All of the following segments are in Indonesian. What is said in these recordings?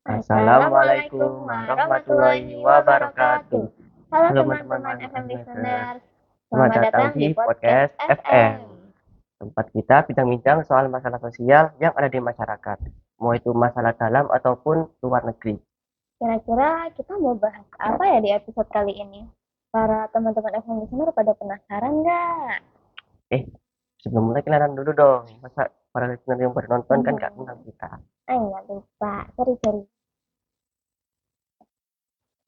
Assalamualaikum warahmatullahi wabarakatuh. Halo Halo teman-teman teman-teman FM listener, listeners, selamat selamat datang datang di di podcast podcast FM. FM. Tempat kita bincang-bincang soal masalah sosial yang ada di masyarakat, mau itu masalah dalam ataupun luar negeri. Kira-kira kita mau bahas apa ya di episode kali ini? Para teman-teman FM listener pada penasaran nggak? Eh, sebelum mulai kenalan dulu dong. Masa para listener yang baru nonton kan gak kenal kita. Nggak lupa, sorry. Hmm,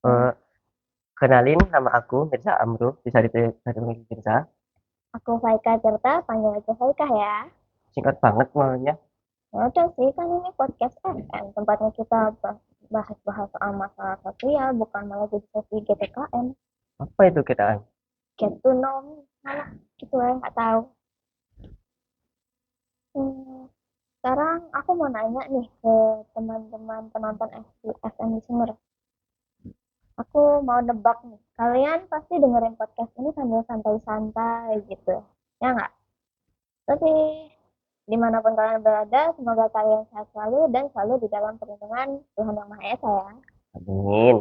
Eh, Kenalin, nama aku Mirza Amru, bisa dipanggil Mirza. aku Faika Certa, panggil aja Faika ya. Singkat banget namanya. Ya udah sih, kan ini podcast FM, tempatnya kita bahas-bahas soal masalah sosial, bukan malah jadi sesi GTKM. Apa itu kita? Get to know me, malah gitu ya, nggak tahu. Hmm, Sekarang aku mau nanya nih ke teman-teman penonton FM listener. Aku mau nebak nih. Kalian pasti dengerin podcast ini sambil santai-santai gitu. Ya nggak? Tapi dimanapun kalian berada, semoga kalian sehat selalu dan selalu di dalam perlindungan Tuhan Yang Maha Esa ya. Amin.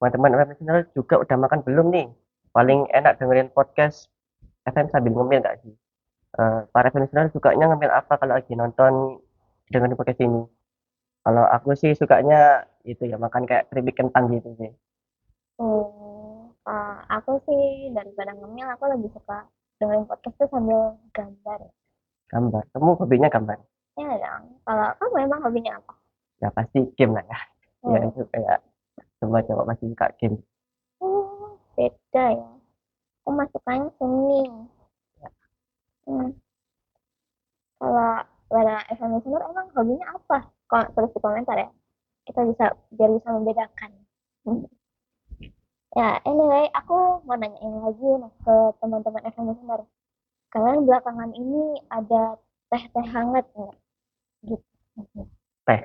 Teman-teman FM listener juga udah makan belum nih? Paling enak dengerin podcast FM sambil ngemil gak sih? Para FM listener sukanya ngemil apa kalau lagi nonton dengerin podcast ini? Kalau aku sih sukanya itu ya makan kayak keripik kentang gitu sih. Aku sih daripada ngemil, aku lebih suka dengerin podcast tuh sambil gambar. Gambar. Kamu hobinya gambar? Ya dong. Kalau kamu emang hobinya apa? Ya pasti game lah ya. Ya Hmm. itu kayak semua cowok pasti suka game. Beda ya. Aku masuknya seni. Hmm. Kalau pada FM listener emang hobinya apa? Kok terus di komentar ya. Kita bisa biar bisa membedakan. Hmm. Ya, anyway, aku mau nanyain lagi nih ke teman-teman FM listener. Kalian belakangan ini ada teh-teh hangat nggak? Gitu. Teh,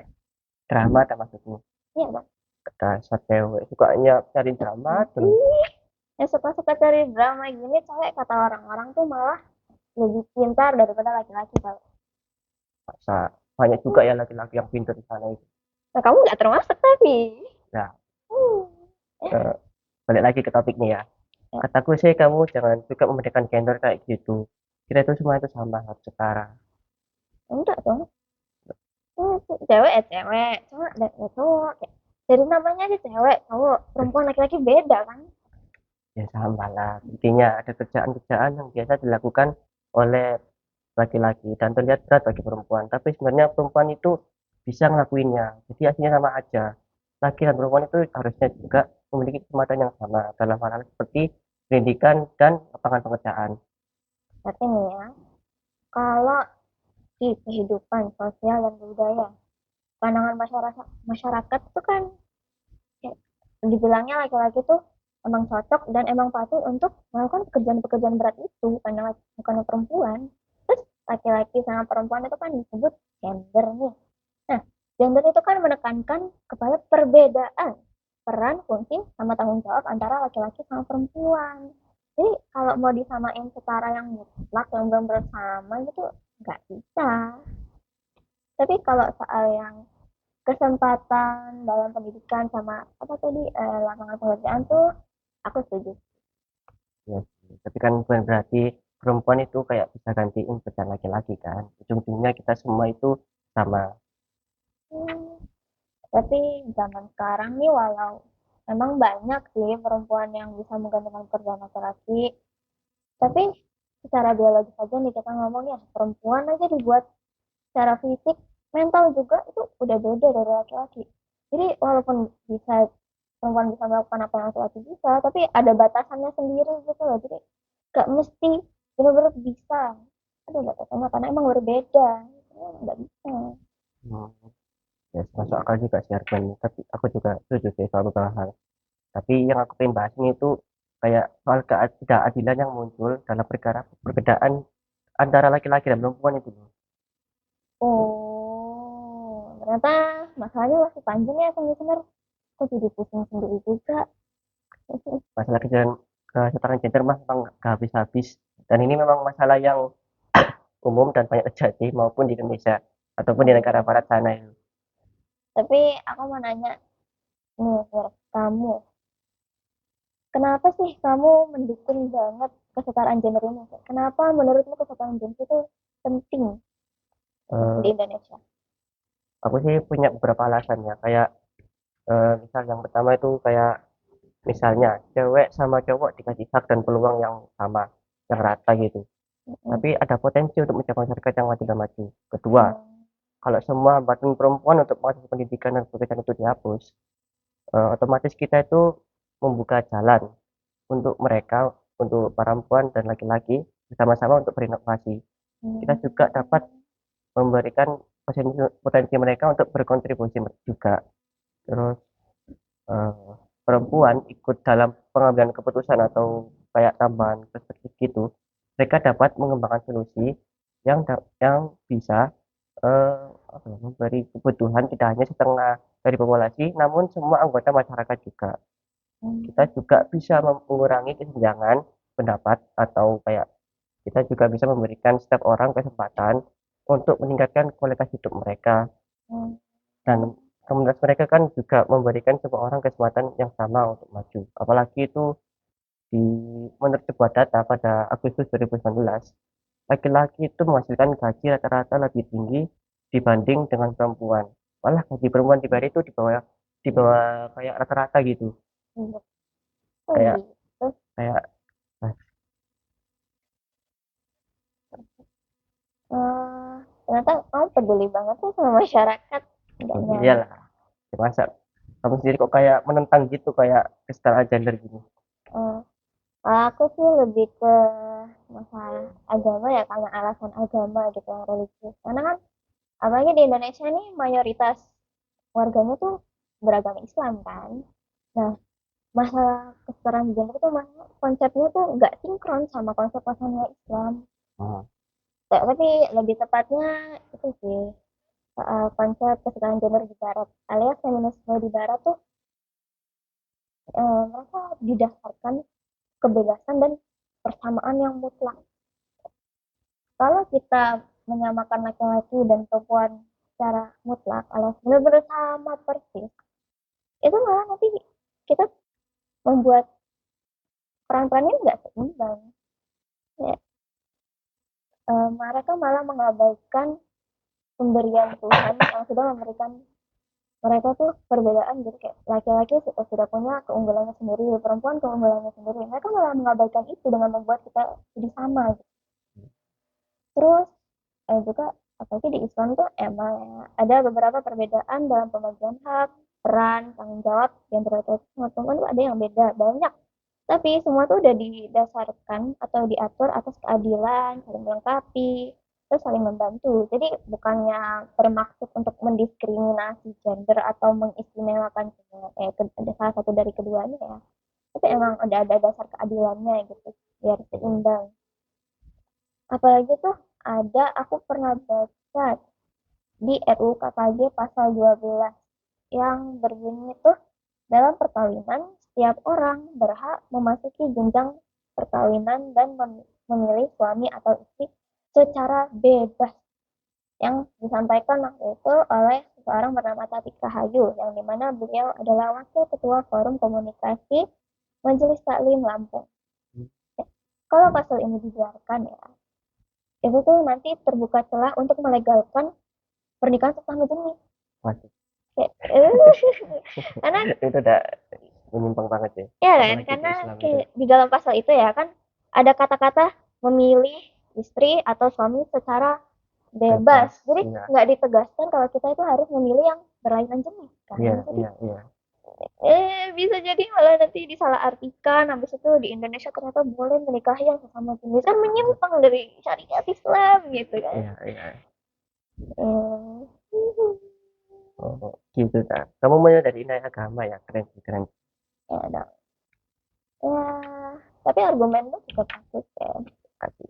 drama tak maksudmu? Iya, Bang. Dasar cewek sukanya cari drama terus. Ih, yang suka-suka cari drama gini, cewek kata orang-orang tuh malah lebih pintar daripada laki-laki tau. Masa banyak juga ya laki-laki yang pintar di sana itu. Nah, kamu nggak termasuk tapi. Nah, Hmm. eh, balik lagi ke topiknya ya. Ya, Kataku sih kamu jangan suka membedakan gender kayak gitu. Kita itu semua itu sama, harus setara. enggak dong. Cewek ya cewek, cowok ya cowok. Dari namanya aja cewek, cowok, perempuan, laki-laki beda kan? Ya sama lah. Intinya ada kerjaan-kerjaan yang biasa dilakukan oleh laki-laki dan terlihat berat bagi perempuan. Tapi sebenarnya perempuan itu bisa ngelakuinnya. Jadi aslinya sama aja. Laki dan perempuan itu harusnya juga memiliki kesempatan yang sama dalam hal-hal seperti pendidikan dan lapangan pekerjaan. Tapi nih ya, kalau di kehidupan sosial dan budaya, pandangan masyarakat masyarakat itu kan ya, dibilangnya laki-laki tuh emang cocok dan emang patut untuk melakukan pekerjaan-pekerjaan berat itu bukan perempuan. Terus laki-laki sama perempuan itu kan disebut gender nih. Nah, gender itu kan menekankan kepada perbedaan peran, fungsi, sama tanggung jawab antara laki-laki sama perempuan. Jadi kalau mau disamain setara yang mutlak, yang benar-benar sama gitu, nggak bisa. Tapi kalau soal yang kesempatan dalam pendidikan sama apa tadi lapangan pekerjaan tuh aku setuju. Ya, tapi kan bukan berarti perempuan itu kayak bisa gantiin pekerjaan laki-laki kan. Ujung-ujungnya kita semua itu sama. Hmm, tapi zaman sekarang nih walau memang banyak sih perempuan yang bisa menggantikan pekerjaan laki-laki, tapi secara biologis aja nih kita ngomong ya perempuan aja dibuat secara fisik, mental juga itu udah beda dari laki-laki. Jadi walaupun bisa perempuan bisa melakukan apa yang laki-laki bisa, tapi ada batasannya sendiri gitu loh. Jadi gak mesti benar-benar bisa. Ada batasannya karena emang berbeda. Nggak bisa. Hmm, ya masuk akal juga sih argumennya. Tapi aku juga setuju sih soal beberapa hal. Tapi yang aku pengen bahas ini tuh kayak soal ketidakadilan yang muncul dalam perkara perbedaan antara laki-laki dan perempuan itu loh. Oh, ternyata masalahnya masih panjang ya, komisioner. Aku jadi pusing sendiri juga. Masalah kesetaraan gender mah memang gak habis-habis. Dan ini memang masalah yang umum dan banyak terjadi maupun di Indonesia ataupun di negara barat sana itu. Tapi aku mau nanya nih, Fir, kamu, kenapa sih kamu mendukung banget kesetaraan gender ini? Kenapa menurutmu kesetaraan gender itu penting di Eh, Indonesia? aku sih punya beberapa alasan ya, kayak misal yang pertama itu kayak misalnya cewek sama cowok dikasih hak dan peluang yang sama, yang rata gitu. Mm-mm. Tapi ada potensi untuk mencapai masyarakat yang maju dan maju. Kedua, Hmm. kalau semua hambatan perempuan untuk mengakses pendidikan dan pekerjaan itu dihapus, otomatis kita itu membuka jalan untuk mereka, untuk perempuan dan laki-laki bersama-sama untuk berinovasi. Kita juga dapat Hmm. memberikan potensi, potensi mereka untuk berkontribusi juga. Terus eh, perempuan ikut dalam pengambilan keputusan atau kayak tambahan perspektif gitu, mereka dapat mengembangkan solusi yang bisa apa ya, memberi kebutuhan tidak hanya setengah dari populasi, namun semua anggota masyarakat juga. Kita juga bisa mengurangi kesenjangan pendapat atau kayak kita juga bisa memberikan setiap orang kesempatan untuk meningkatkan kualitas hidup mereka, Hmm. dan komunitas mereka kan juga memberikan semua orang kesempatan yang sama untuk maju. Apalagi itu di menurut sebuah data pada Agustus 2019, laki-laki itu menghasilkan gaji rata-rata lebih tinggi dibanding dengan perempuan. Malah gaji perempuan di Bali itu di bawah kayak rata-rata gitu. Hmm. Oh Kayak gitu. kayak Eh, ternyata kamu peduli banget sih sama masyarakat. Nggak nyangka. iyalah. Masa kamu sendiri kok kayak menentang gitu, kayak kesetaraan gender gini? Eh, Kalau aku sih lebih ke masalah agama ya, karena alasan agama gitu, yang religius. Karena kan apalagi di Indonesia nih mayoritas warganya tuh beragama Islam kan. Nah, masalah kesetaraan gender tuh konsepnya tuh nggak sinkron sama konsep-konsepnya Islam. Hmm. Tapi lebih tepatnya itu sih konsep kesetaraan gender di Barat, alias feminisme di Barat tuh mereka didasarkan kebebasan dan persamaan yang mutlak. Kalau kita menyamakan laki-laki dan perempuan secara mutlak, alias benar-benar sama persis, itu malah nanti kita membuat peran-perannya nggak seimbang. Ya, mereka malah mengabaikan pemberian Tuhan yang sudah memberikan mereka tuh perbedaan, jadi kayak laki-laki sudah punya keunggulannya sendiri, perempuan keunggulannya sendiri, mereka malah mengabaikan itu dengan membuat kita jadi sama gitu. Terus juga apalagi di Islam tuh emang ada beberapa perbedaan dalam pembagian hak, peran, tanggung jawab yang berarti sama teman tuh ada yang beda banyak. Tapi semua tuh udah didasarkan atau diatur atas keadilan, saling melengkapi, terus saling membantu. Jadi bukannya bermaksud untuk mendiskriminasi gender atau mengistimewakan salah satu dari keduanya ya. Tapi emang udah ada dasar keadilannya gitu, biar seimbang. Apalagi tuh aku pernah baca di RUU KKG pasal 12 yang berbunyi tuh dalam perkawinan setiap orang berhak memasuki jenjang perkawinan dan memilih suami atau istri secara bebas, yang disampaikan waktu itu oleh seorang bernama Tati Kahayu, yang dimana beliau adalah wakil ketua forum komunikasi Majelis Taklim Lampung. Kalau pasal ini dibiarkan ya, itu tuh nanti terbuka celah untuk melegalkan pernikahan sesama jenis. Waduh, Kayak, karena itu udah menyimpang banget ya, ya kan, apalagi di karena Islam itu. kayak di dalam pasal itu ya kan ada kata-kata memilih istri atau suami secara bebas. Bebas, Jadi iya, nggak ditegaskan kalau kita itu harus memilih yang berlainan jenis kan. iya, Jadi iya, iya. bisa jadi malah nanti disalahartikan. Habis itu di Indonesia ternyata boleh menikahi yang sesama jenis, kan menyimpang dari syariat Islam gitu kan. Iya, iya. Eh, Oh, gitu kan. Kamu mau dari nilai agama ya, keren sih, keren. ya, dong. Ya, tapi argumennya juga bagus ya. Tapi,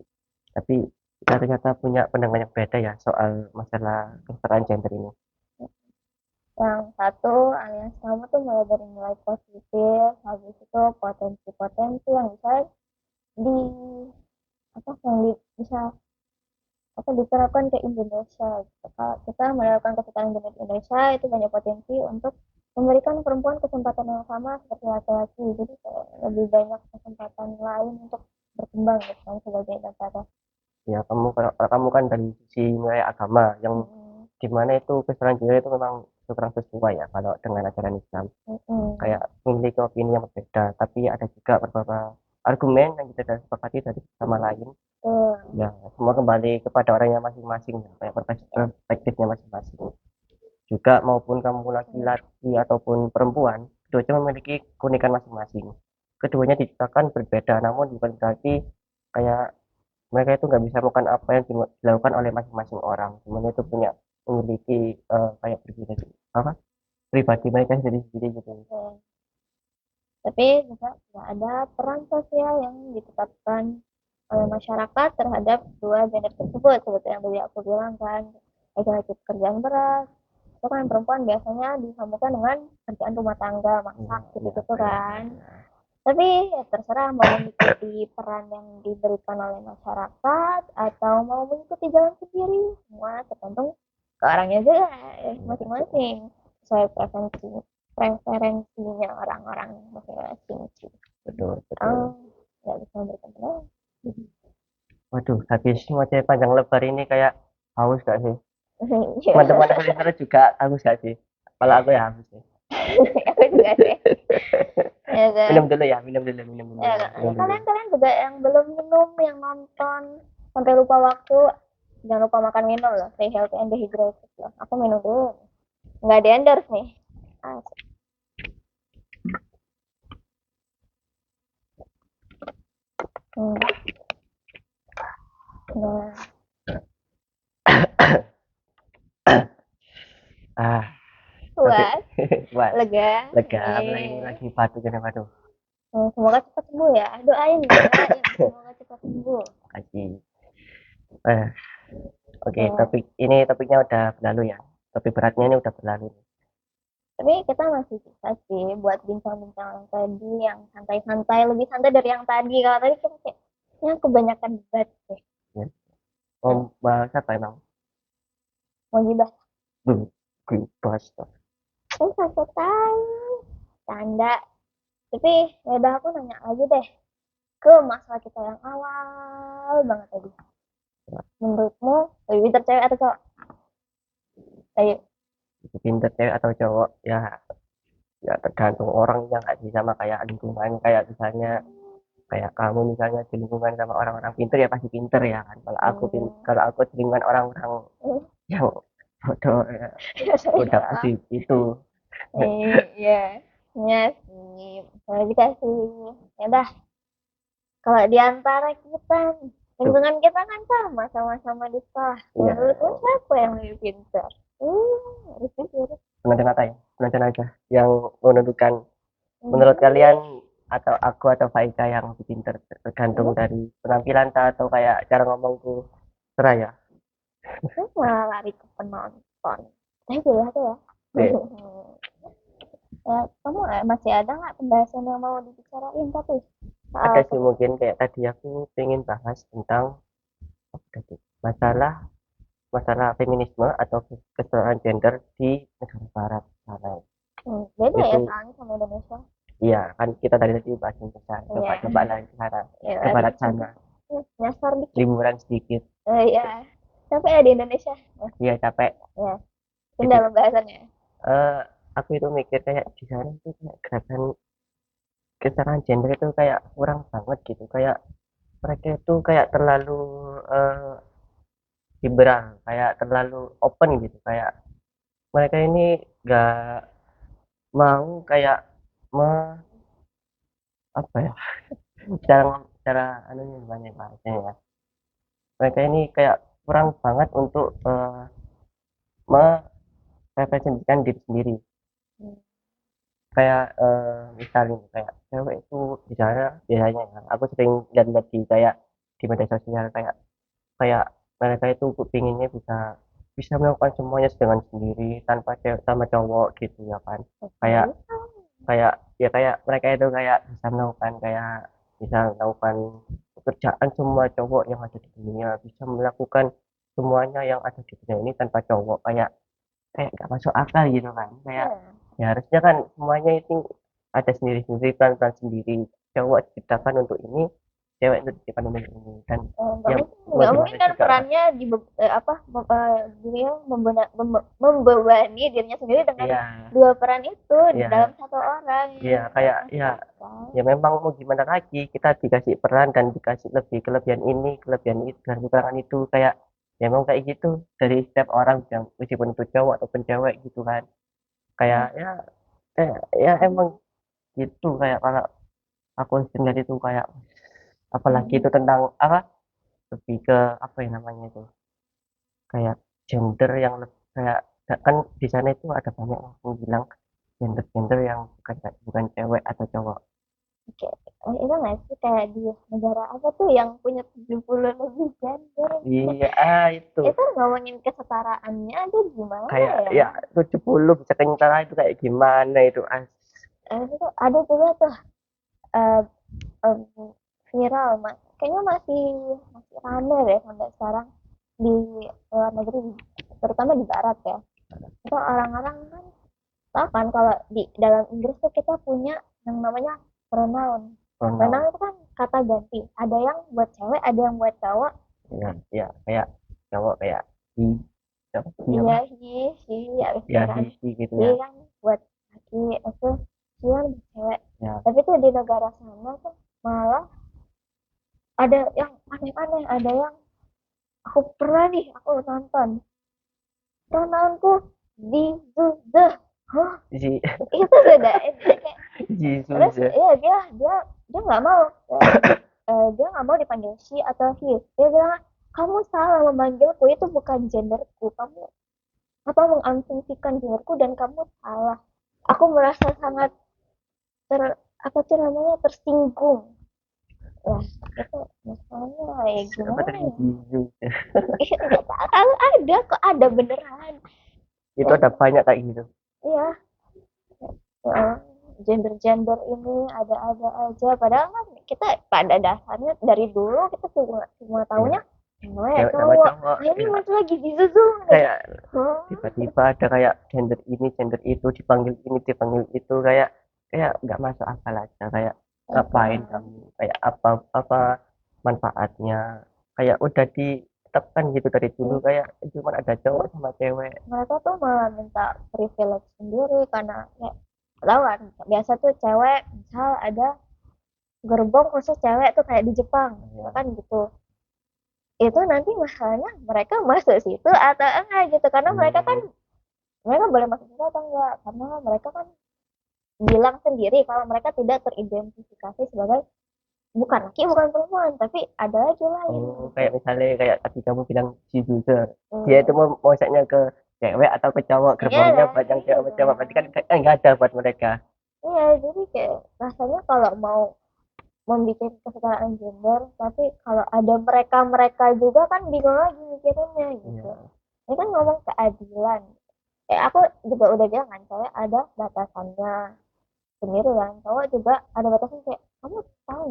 tapi kita ternyata punya pandangan yang beda ya soal masalah kesetaraan gender ini. Yang satu alias kamu tuh mulai dari nilai positif, habis itu potensi-potensi yang bisa di bisa apa diterapkan ke Indonesia gitu. Kalau kita menerapkan kesetaraan gender di Indonesia itu banyak potensi untuk memberikan perempuan kesempatan yang sama seperti laki-laki, jadi kayak lebih banyak kesempatan lain untuk berkembang gitu kan sebagai negara. Ya kamu kan dari sisi nilai agama yang Mm-mm. dimana itu kesetaraan gender itu memang kurang sesuai ya kalau dengan ajaran Islam, Mm-mm. kayak memiliki opini yang berbeda, tapi ada juga beberapa argumen yang kita sudah sepakati dari sama lain. Tuh. Ya semua kembali kepada orangnya masing-masing ya, kayak perspektifnya masing-masing. Juga maupun kamu laki-laki ataupun perempuan, keduanya memiliki keunikan masing-masing. Keduanya diciptakan berbeda, namun bukan berarti kayak mereka itu nggak bisa melakukan apa yang dilakukan oleh masing-masing orang. Semuanya itu punya memiliki kayak berbeda apa pribadi mereka sendiri-sendiri gitu. Tuh. Tapi juga tidak ada peran sosial yang ditetapkan oleh masyarakat terhadap dua gender tersebut seperti yang tadi aku bilang kan, laki-laki pekerjaan berat itu kan perempuan biasanya disambungkan dengan kerjaan rumah tangga masak gitu gitu kan. Tapi ya terserah mau mengikuti peran yang diberikan oleh masyarakat atau mau mengikuti jalan sendiri, semua tergantung ke orangnya juga masing-masing sesuai preferensinya orang-orang masing-masing sih. Betul, betul. Oh, nggak bisa berkembang. Waduh, habis ngoceh panjang lebar ini kayak haus gak sih? Iya, Teman-teman aku listener juga haus gak sih? Kalau aku ya haus sih. aku juga sih. Ya kan? Minum dulu ya, minum dulu, minum dulu, Ya, minum dulu. kalian juga yang belum minum, yang nonton sampai lupa waktu, jangan lupa makan minum loh, stay healthy and dehydrated loh. Aku minum dulu, nggak di endorse nih. Asik. Hmm. Nah, Ah, tapi puas, wah, lega. lega. Apalagi ini Eh. lagi batuk gini, waduh. Semoga cepat sembuh ya. Doain, doain. Semoga cepat sembuh. Makasih. Eh, oke, Ya. topiknya udah berlalu ya. Topik beratnya ini udah berlalu. Tapi kita masih bisa sih buat bincang-bincang yang tadi, yang santai-santai, lebih santai dari yang tadi. Kalau tadi kita kayaknya kebanyakan debat deh. Ya. Ya, Bahas apa emang? mau gibah. Duh, gue bahas apa? Aku tahu. Canda. Tapi ya udah aku nanya lagi deh ke masalah kita yang awal banget tadi. Menurutmu lebih pintar cewek atau cowok? Ayo. Pinter cewek atau cowok? Ya, ya tergantung orang yang nggak sih, sama kayak lingkungan, kayak misalnya kayak kamu misalnya di lingkungan sama orang-orang pinter ya pasti pinter ya kan. Kalau aku di lingkungan orang-orang yang bodoh ya, udah pasti itu. Iya, iya sih. Saya juga sih. Ya udah, kalau di antara kita nih, Tuh, lingkungan kita kan sama-sama di sekolah. iya, Menurutmu siapa yang lebih pintar? Harus jujur. penonton apa ya, penonton aja yang menentukan menurut Hmm, kalian, atau aku atau Faika yang lebih pinter, tergantung hmm, dari penampilan atau kayak cara ngomongku, serah ya. malah lari ke penonton. Boleh tuh ya. Oke, Ya, kamu masih ada nggak pembahasan yang mau dibicarain tapi ada soal sih mungkin kayak tadi aku pengen bahas tentang apa tadi, masalah masalah feminisme atau kesetaraan gender di negara barat sana. beda ya Itu soalnya sama Indonesia. iya kan kita dari tadi bahas Indonesia, coba Iya, coba lagi ke sana, ya ke lari barat ke sana. sana, Nyasar dikit. liburan sedikit. Iya, sampai ya di Indonesia. Iya capek. Ya, tunda Jadi pembahasannya. eh aku itu mikir kayak di sana itu kayak gerakan kesetaraan gender itu kayak kurang banget gitu, kayak mereka itu kayak terlalu eh, liberal, kayak terlalu open gitu, kayak mereka ini gak mau kayak me, apa ya, cara anunya gimana ya bahasanya ya, mereka ini kayak kurang banget untuk merepresentasikan diri sendiri, Hmm. kayak misalnya kayak cewek itu di sana biasanya ya, aku sering lihat-lihat di kayak di media sosial, kayak kayak mereka itu pinginnya bisa bisa melakukan semuanya dengan sendiri tanpa cewek sama cowok gitu ya kan, kayak Oke. kayak ya kayak mereka itu kayak bisa melakukan pekerjaan semua cowok yang ada di dunia, bisa melakukan semuanya yang ada di dunia ini tanpa cowok, kayak kayak nggak masuk akal gitu kan, kayak Iya. ya harusnya kan semuanya itu ada sendiri-sendiri, peran-peran sendiri. Cowok diciptakan untuk ini, cewek itu diciptakan untuk ini, dan ya mau Nggak mungkin gimana kan juga kan. perannya dia membebani dirinya sendiri dengan Iya, dua peran itu dalam iya, satu orang, iya, ya nggak kayak masuk ya akal. ya memang mau gimana lagi, kita dikasih peran dan dikasih lebih kelebihan ini, kelebihan itu, dan kekurangan itu, kayak ya memang kayak gitu dari setiap orang, yang meskipun itu cowok ataupun cewek gitu kan, kayak Hmm. ya ya emang gitu. Kayak kalau aku sendiri itu kayak, apalagi itu tentang apa, lebih ke apa ya namanya itu, kayak gender yang kayak kan di sana itu ada banyak yang bilang gender-gender yang bukan cewek atau cowok. Oke, itu nggak sih kayak di negara apa tuh yang punya 70 lebih gender? Iya, itu Itu ngomongin kesetaraannya aja gimana kayak ya? ya 70 bisa kenyataannya itu kayak gimana itu Itu ada juga tuh eh, em, viral, mas. Kayaknya masih masih rame deh sampai sekarang di luar negeri, terutama di barat ya. Itu orang-orang kan tahu kan kalau di dalam Inggris tuh kita punya yang namanya pronoun. Pronoun pronoun. itu kan kata ganti. Ada yang buat cewek, ada yang buat cowok. Ya, ya kayak cowok kayak he, cowok he apa, Iya, he, she, habis itu ya kan. he gitu He ya. kan buat laki, itu she kan buat cewek. Ya, Tapi tuh di negara sana tuh malah ada yang aneh-aneh, ada yang aku pernah nih aku nonton pronounku di the, huh, si itu beda itu kayak. Terus Jesus ya. ya dia nggak mau kayak, dia nggak mau dipanggil she atau he. Dia bilang kamu salah memanggilku, itu bukan genderku, kamu apa mengasumsikan genderku dan kamu salah. Aku merasa sangat ter apa sih namanya tersinggung. Wah, itu masalahnya ya Apa gimana tadi, ya. Jesus ya. Nggak tahu, ada kok, ada beneran. Itu Dan ada banyak kayak gitu. iya, gender-gender ini ada-ada aja. Padahal kan kita pada dasarnya dari dulu kita cuma Ya, tahunya cewek, cewek sama cowok. cowok Nah ini ya, muncul lagi di Zoom deh. kayak Hah? tiba-tiba ada kayak gender ini gender itu, dipanggil ini dipanggil itu, kayak kayak nggak masuk akal aja, kayak ngapain Apa? kamu, kayak apa apa manfaatnya, kayak udah ditetapkan gitu dari dulu, kayak cuma ada cowok Terus sama cewek. mereka tuh malah minta privilege sendiri karena ya tahu kan biasa tuh cewek misal ada gerbong khusus cewek tuh kayak di Jepang ya Ya, kan gitu. Itu nanti masalahnya mereka masuk situ atau enggak gitu, karena mereka kan hmm, mereka boleh masuk situ atau enggak, karena mereka kan bilang sendiri kalau mereka tidak teridentifikasi sebagai bukan laki bukan perempuan tapi ada aja lain oh gitu. kayak misalnya kayak tadi kamu bilang si user, dia itu Hmm. mau maunya ke cewek atau ke cowok, Iya gerbangnya kan, buat yang iya cewek sama cowok, berarti kan kan, nggak ada buat mereka. iya jadi kayak rasanya kalau mau membuat kesetaraan gender tapi kalau ada mereka mereka juga kan bingung lagi mikirinnya gitu. Iya. Ini kan ngomong keadilan, aku juga udah bilang kan saya ada batasannya sendiri, yang cowok juga ada batasan kayak kamu tahu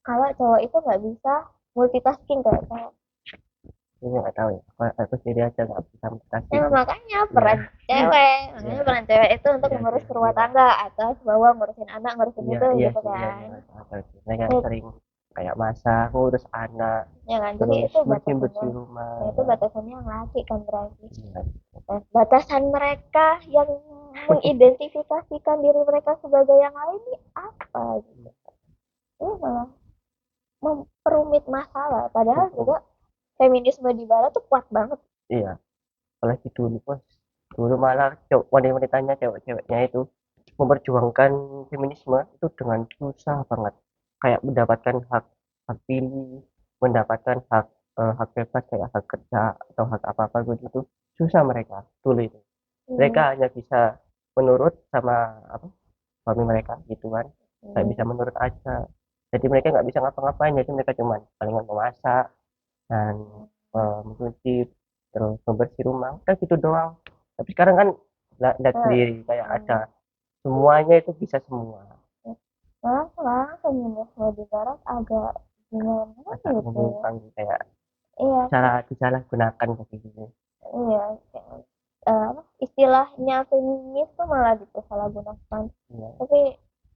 kalau cowok itu nggak bisa multitasking kayak cowok. Ini nggak tahu ya, aku sendiri aja nggak bisa multitasking Ya tuh. makanya Iya, iya, peran cewek itu untuk iya sih, mengurus rumah iya, tangga atau bawa ngurusin anak ngurusin iya, itu iya gitu sih, iya, iya, kan. masuk akal sih. Mereka Ya, sering kayak masak, ngurus anak, ya kan jadi terus itu bersih batasannya, bersih rumah. nah itu batasannya yang laki kan berarti. Iya, Nah, batasan mereka yang mengidentifikasikan diri mereka sebagai yang lain ini apa gitu. Ini malah memperumit masalah padahal juga feminisme di barat tuh kuat banget. iya, apalagi dulu bos, dulu malah cowok wanita-wanitanya, cewek-ceweknya itu memperjuangkan feminisme itu dengan susah banget, kayak mendapatkan hak hak pilih, mendapatkan hak hak bebas kayak hak kerja atau hak apa apa gitu, susah mereka dulu itu. Mereka Hmm. hanya bisa menurut sama apa, suami mereka gitu kan, nggak bisa Hmm. menurut aja, jadi mereka nggak bisa ngapa-ngapain, jadi mereka cuman paling memasak dan mencuci, terus membersih rumah, udah gitu doang. Tapi sekarang kan lihat Nah, sendiri kayak ada hmm. semuanya, itu bisa semua, Malah feminisme di barat agak gimana agak gitu ya. menyimpang kayak. Iya, salah disalahgunakan begitu. iya, kayak, apa, istilahnya feminis tuh malah dipersalahgunakan. Iya, Tapi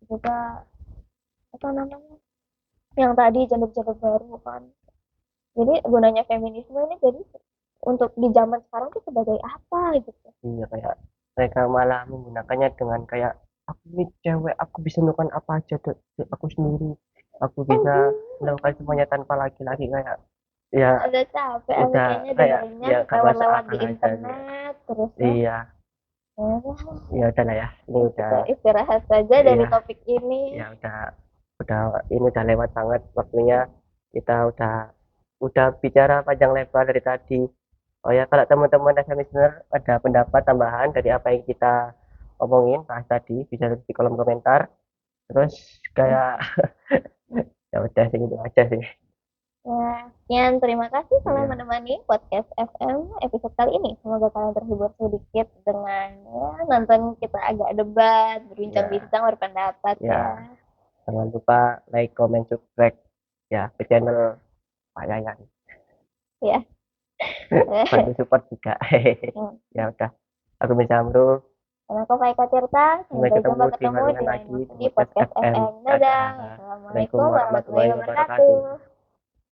juga apa namanya? Yang tadi gender-gender baru kan. Jadi gunanya feminisme ini jadi untuk di zaman sekarang tuh sebagai apa gitu. iya kayak mereka malah menggunakannya dengan kayak aku ini cewek, aku bisa melakukan apa aja aku sendiri, aku bisa melakukan semuanya tanpa laki-laki kayak ya Udah capek aku udah kayaknya kayak dengerinnya ya gak masuk lewat-lewat di akal aja sih. internet terus ya. Iya, Ya, ya udah lah ya, ini udah kita istirahat saja dari iya topik ini. ya udah ini udah lewat banget waktunya, kita udah bicara panjang lebar dari tadi. Oh ya, kalau teman-teman ada listener ada pendapat tambahan dari apa yang kita omongin bahas tadi, bisa tulis di kolom komentar. Terus kayak ya udah segitu aja sih. Ya, sekian terima kasih telah Iya, menemani podcast FM episode kali ini. Semoga kalian terhibur sedikit dengan ya, nonton kita agak debat, ya, berbincang-bincang, berpendapat ya. ya. Jangan lupa like, comment, subscribe ya ke channel Pak Yayan. Ya. Bantu support juga. Ya udah, aku bisa Amrul. Dan aku Faika Tirta, Sampai sampai ketemu jumpa di ketemu barengan di lain lagi waktu di di podcast podcast FM. FM. Dadah. Dadah. Assalamualaikum Assalamualaikum warahmatullahi warahmatullahi wabarakatuh. wabarakatuh.